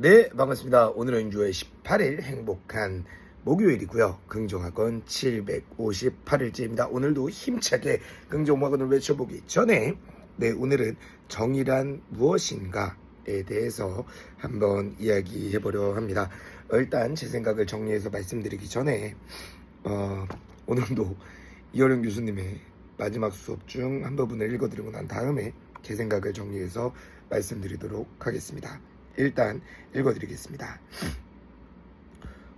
네, 반갑습니다. 오늘은 6월 18일 행복한 목요일이고요. 긍정학원 758일째입니다. 오늘도 힘차게 긍정학원을 외쳐보기 전에 오늘은 정의란 무엇인가에 대해서 한번 이야기해보려 합니다. 일단 제 생각을 정리해서 말씀드리기 전에 오늘도 이어령 교수님의 마지막 수업 중 한 부분을 읽어드리고 난 다음에 제 생각을 정리해서 말씀드리도록 하겠습니다. 일단 읽어드리겠습니다.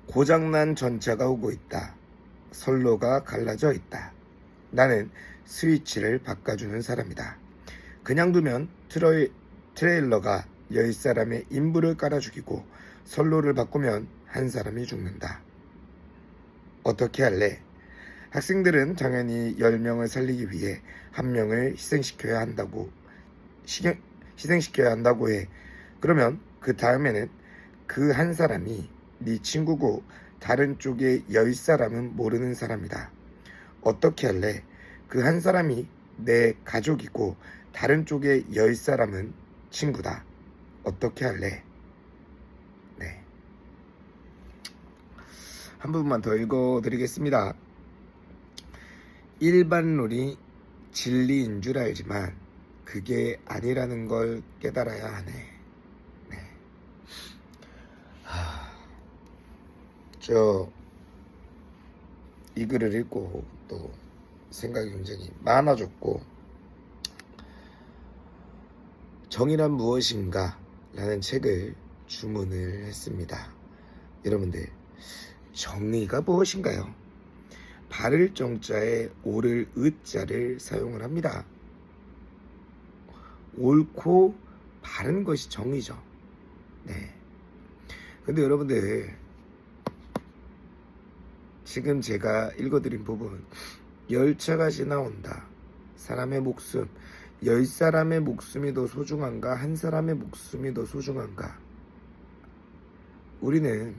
고장난 전차가 오고 있다. 선로가 갈라져 있다. 나는 스위치를 바꿔주는 사람이다. 그냥 두면 트레일러가 10사람의 인부를 깔아 죽이고 선로를 바꾸면 한 사람이 죽는다. 어떻게 할래? 학생들은 당연히 10명을 살리기 위해 한 명을 희생시켜야 한다고 해. 그러면 그 다음에는 그 한 사람이 네 친구고 다른 쪽에 10사람은 모르는 사람이다. 어떻게 할래? 그 한 사람이 내 가족이고 다른 쪽에 10사람은 친구다. 어떻게 할래? 네. 한 부분만 더 읽어드리겠습니다. 일반론이 진리인 줄 알지만 그게 아니라는 걸 깨달아야 하네. 이 글을 읽고 또 생각이 굉장히 많아졌고, 정의란 무엇인가 라는 책을 주문을 했습니다. 여러분들, 정의가 무엇인가요? 바를 정자에 옳을 의자를 사용을 합니다. 옳고 바른 것이 정의죠. 네. 근데 여러분들, 지금 제가 읽어드린 부분, 열차가 지나온다. 사람의 목숨, 10사람의 목숨이 더 소중한가? 한 사람의 목숨이 더 소중한가? 우리는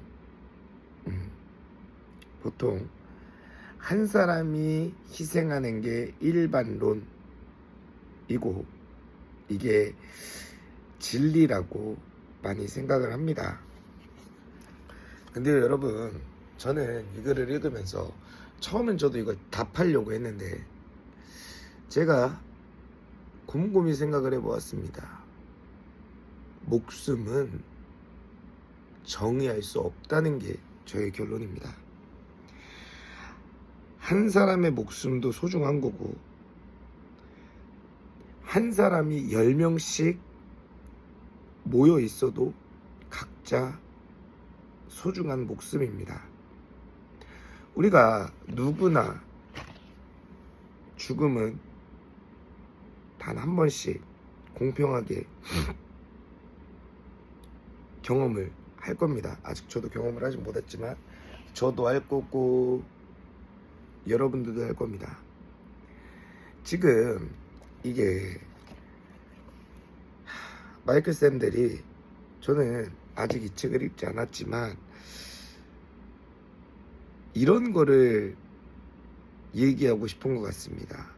보통 한 사람이 희생하는 게 일반론이고 이게 진리라고 많이 생각을 합니다. 근데 여러분, 저는 이거를 읽으면서 처음엔 저도 이거 답하려고 했는데 제가 곰곰이 생각을 해보았습니다. 목숨은 정의할 수 없다는 게 저의 결론입니다. 한 사람의 목숨도 소중한 거고 한 사람이 10명씩 모여 있어도 각자 소중한 목숨입니다. 우리가 누구나 죽음은 단 한 번씩 공평하게 경험을 할 겁니다. 아직 저도 경험을 하지 못했지만 저도 할 거고 여러분들도 할 겁니다. 지금 이게 마이클 샌델이, 저는 아직 이 책을 읽지 않았지만 이런 거를 얘기하고 싶은 것 같습니다.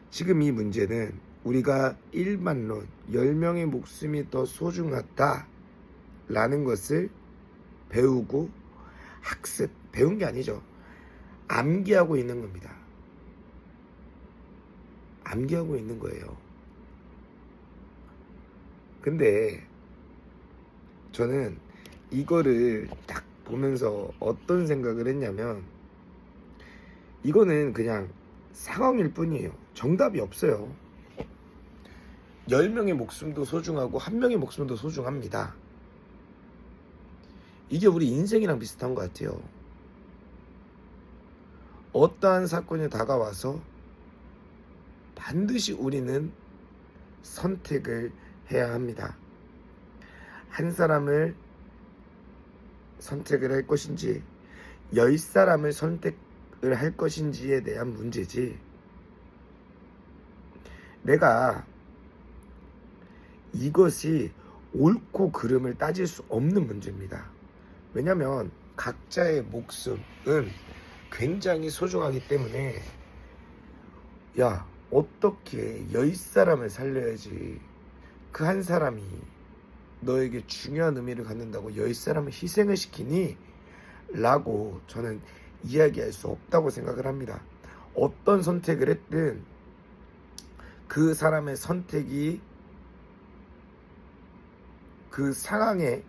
지금 이 문제는 우리가 일반론 10명의 목숨이 더 소중하다 라는 것을 배우고 배운 게 아니죠. 암기하고 있는 겁니다. 암기하고 있는 거예요. 근데 저는 이거를 딱 보면서 어떤 생각을 했냐면, 이거는 그냥 상황일 뿐이에요. 정답이 없어요. 10명의 목숨도 소중하고 1명의 목숨도 소중합니다. 이게 우리 인생이랑 비슷한 것 같아요. 어떠한 사건이 다가와서 반드시 우리는 선택을 해야 합니다. 한 사람을 선택을 할 것인지 10사람을 선택을 할 것인지에 대한 문제지, 내가 이것이 옳고 그름을 따질 수 없는 문제입니다. 왜냐하면 각자의 목숨은 굉장히 소중하기 때문에, 어떻게 10사람을 살려야지 그 한 사람이 너에게 중요한 의미를 갖는다고 열 사람을 희생을 시키니? 라고 저는 이야기할 수 없다고 생각을 합니다. 어떤 선택을 했든 그 사람의 선택이 그 상황에,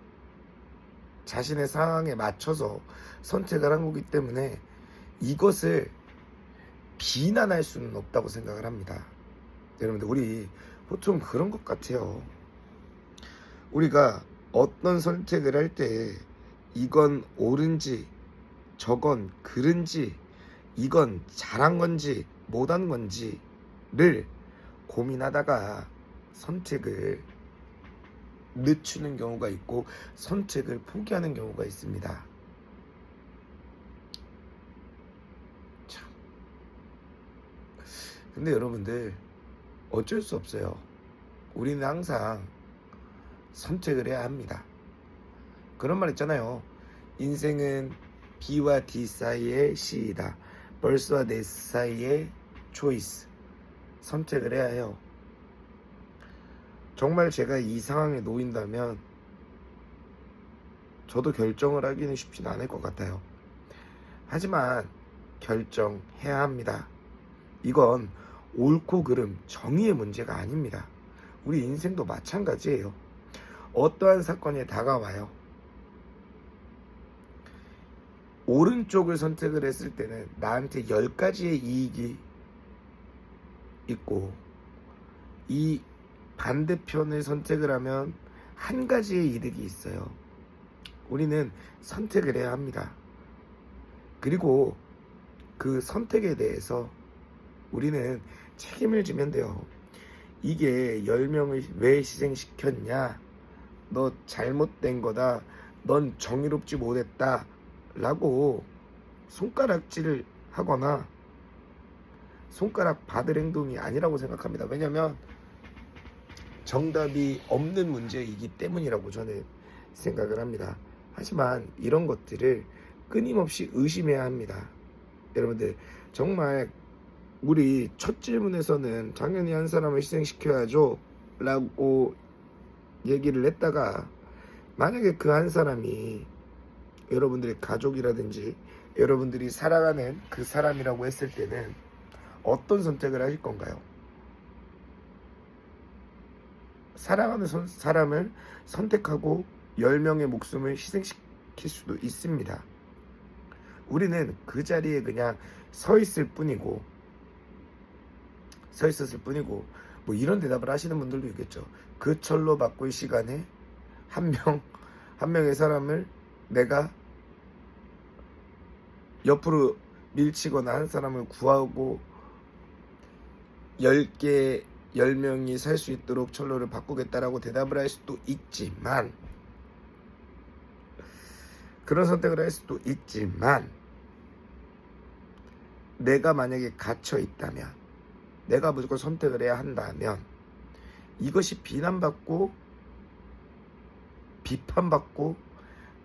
자신의 상황에 맞춰서 선택을 한 거기 때문에 이것을 비난할 수는 없다고 생각을 합니다. 여러분들, 우리 보통 그런 것 같아요. 우리가 어떤 선택을 할 때 이건 옳은지 저건 그른지 이건 잘한 건지 못한 건지를 고민하다가 선택을 늦추는 경우가 있고 선택을 포기하는 경우가 있습니다. 참. 근데 여러분들, 어쩔 수 없어요. 우리는 항상 선택을 해야 합니다. 그런 말 있잖아요. 인생은 B와 D 사이의 C이다. 벌스와 네스 사이의 초이스. 선택을 해야 해요. 정말 제가 이 상황에 놓인다면 저도 결정을 하기는 쉽진 않을 것 같아요. 하지만 결정해야 합니다. 이건 옳고 그름, 정의의 문제가 아닙니다. 우리 인생도 마찬가지예요. 어떠한 사건이 다가와요. 오른쪽을 선택을 했을 때는 나한테 10가지의 이익이 있고, 이 반대편을 선택을 하면 한 가지의 이득이 있어요. 우리는 선택을 해야 합니다. 그리고 그 선택에 대해서 우리는 책임을 지면 돼요. 이게 10명을 왜 희생시켰냐? 너 잘못된 거다. 넌 정의롭지 못했다. 라고 손가락질을 하거나 손가락 받을 행동이 아니라고 생각합니다. 왜냐하면 정답이 없는 문제이기 때문이라고 저는 생각을 합니다. 하지만 이런 것들을 끊임없이 의심해야 합니다. 여러분들, 정말 우리 첫 질문에서는 당연히 한 사람을 희생시켜야죠 라고 얘기를 했다가, 만약에 그 한 사람이 여러분들의 가족이라든지 여러분들이 사랑하는 그 사람이라고 했을 때는 어떤 선택을 하실 건가요? 사랑하는 사람을 선택하고 10명의 목숨을 희생시킬 수도 있습니다. 우리는 그 자리에 그냥 서 있었을 뿐이고 뭐 이런 대답을 하시는 분들도 있겠죠. 그 철로 바꿀 시간에 한 명의 사람을 내가 옆으로 밀치거나 한 사람을 구하고 10명이 살 수 있도록 철로를 바꾸겠다라고 대답을 할 수도 있지만, 그런 선택을 할 수도 있지만, 내가 만약에 갇혀 있다면, 내가 무조건 선택을 해야 한다면 이것이 비난받고 비판받고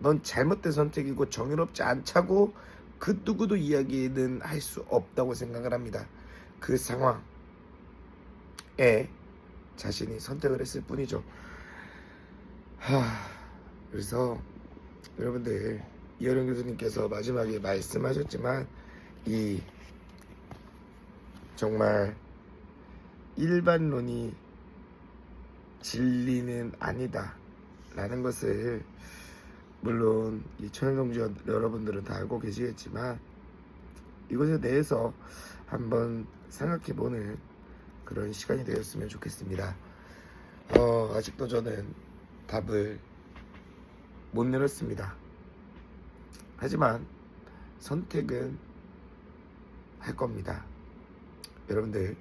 넌 잘못된 선택이고 정의롭지 않다고 그 누구도 이야기는 할 수 없다고 생각을 합니다. 그 상황에 자신이 선택을 했을 뿐이죠. 그래서 여러분들, 이어령 교수님께서 마지막에 말씀하셨지만 이 정말 일반론이 진리는 아니다 라는 것을 물론 이 천연동지 여러분들은 다 알고 계시겠지만 이것에 대해서 한번 생각해보는 그런 시간이 되었으면 좋겠습니다. 아직도 저는 답을 못 내렸습니다. 하지만 선택은 할 겁니다. 여러분들,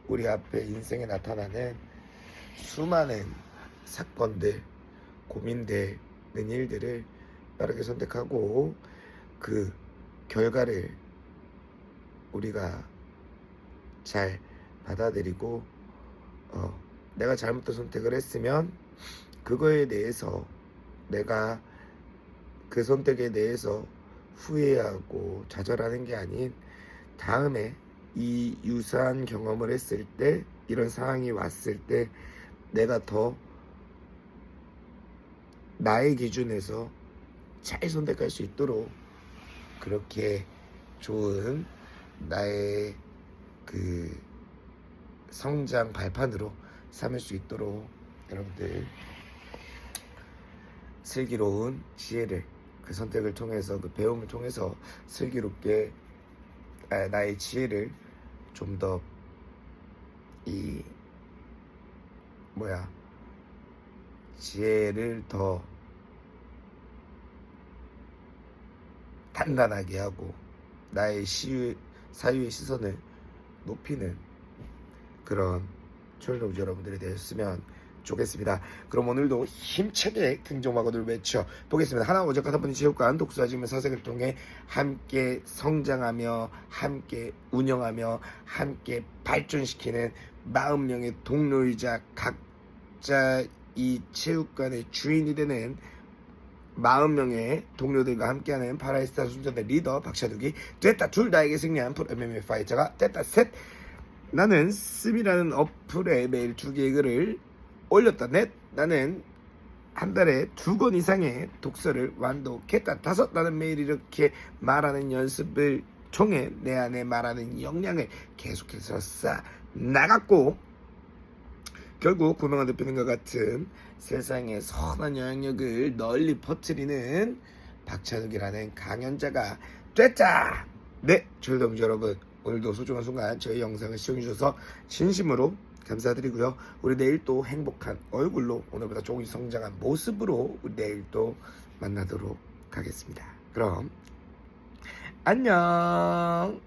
우리 앞에 인생에 나타나는 수많은 사건들, 고민되는 일들을 빠르게 선택하고 그 결과를 우리가 잘 받아들이고 내가 잘못된 선택을 했으면 그거에 대해서 내가 그 선택에 대해서 후회하고 좌절하는 게 아닌, 다음에 이 유사한 경험을 했을 때, 이런 상황이 왔을 때 내가 더 나의 기준에서 잘 선택할 수 있도록 그렇게 좋은 나의 그 성장 발판으로 삼을 수 있도록 여러분들 슬기로운 지혜를 그 선택을 통해서 그 배움을 통해서 슬기롭게 나의 지혜를 좀 더 지혜를 더 단단하게 하고 나의 사유의 시선을 높이는 그런 초등부 여러분들이 되셨으면 좋겠습니다. 그럼 오늘도 힘차게 긍정마구를 외쳐 보겠습니다. 하나 오직 가사분이 체육관 독서하지면 사색을 통해 함께 성장하며 함께 운영하며 함께 발전시키는 40명의 동료이자 각자 이 체육관의 주인이 되는 40명의 동료들과 함께하는 파라이스타 순전의 리더 박찬욱이 됐다. 둘 다에게 승리한 프로 MMA 파이터가 됐다. 셋. 나는 씀이라는 어플에 매일 2개의 글을 올렸다. 넷. 나는 한 달에 2권 이상의 독서를 완독했다. 5. 나는 매일 이렇게 말하는 연습을 통해 내 안에 말하는 역량을 계속해서 쌓아 나갔고 결국 구명한 대표님과 같은 세상의 선한 영향력을 널리 퍼뜨리는 박찬욱이라는 강연자가 됐다. 네, 졸동지 여러분, 오늘도 소중한 순간 저희 영상을 시청해주셔서 진심으로 감사드리고요. 우리 내일 또 행복한 얼굴로 오늘보다 조금 성장한 모습으로 우리 내일 또 만나도록 하겠습니다. 그럼 안녕.